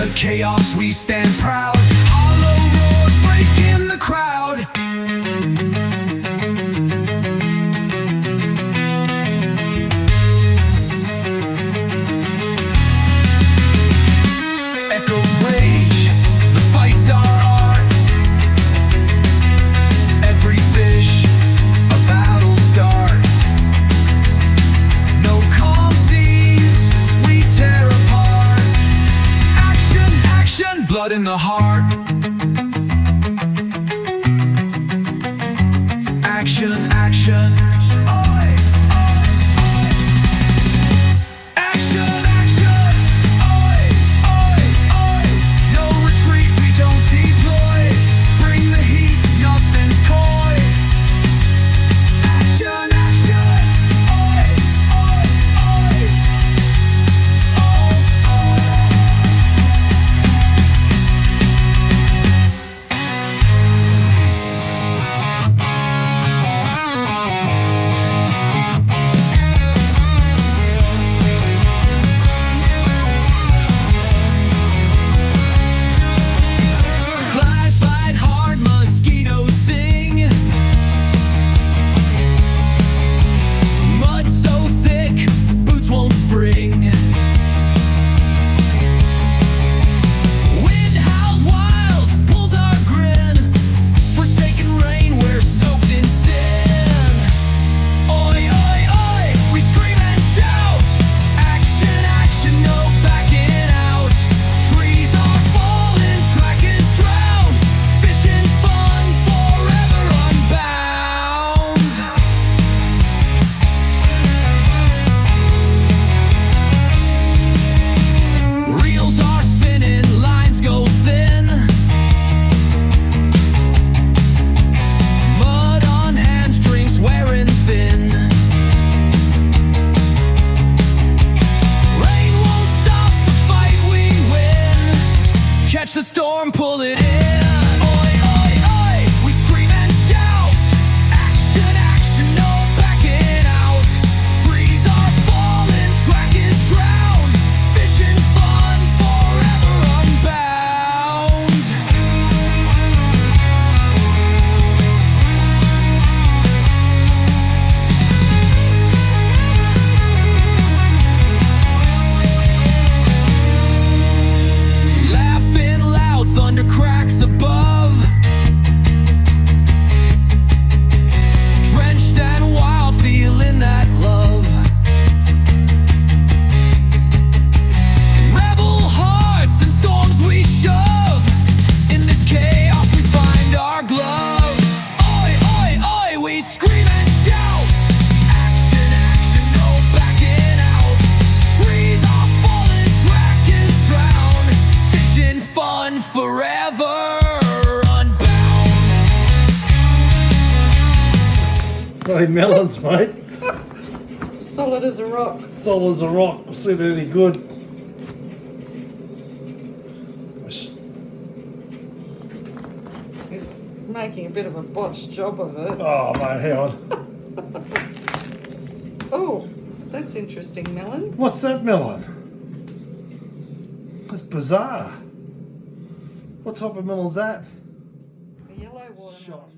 the chaos we stand proud. Hollow roars break in the crowd. Echoes rage, the fights are art. Every fish, a battle start. No calm seas, we tear apart. Action, action, blood in the heart. Action, action. Action, action. Oi, oi, oi. No retreat, we don't deploy. Bring the heat, nothing's coy. Action, action. Oi, oi, oi. Oh, flies bite hard, mosquitoes sing. Mud so thick, boots won't spring. Wind howls wild, pulls our grin. Forsaken rain, we're soaked in sin. Oi, oi, oi, we scream and shout. Action, action, no backing out. Trees are falling, track is drowned. Fishing fun, forever unbound. Reels are spinning, lines go thin. Mud on hamstrings, wearing thin. Rain won't stop the fight, we win. Catch the storm, pull it in. Oi, oi, oi, we scream and shout. Action, action, no backing out. Trees are falling, track is drowned. Fishing fun, forever unbound. Laughing loud, thunder cracks above. Drenched and wild, feeling that love. Rebel hearts and storms we shove. In this chaos we find our glove. Oi, oi, oi, we scream and shout. Action, action, no backing out. Trees are falling, track is drowned. Fishing fun, forever unbound. Bloody melons, mate. Solid as a rock. Solid as a rock. We'll see if they're any good. He's making a bit of a botched job of it. Oh, mate, hang on. Oh, that's interesting, Melon. What's that melon? That's bizarre. What type of melon's that? A yellow watermelon. Shot.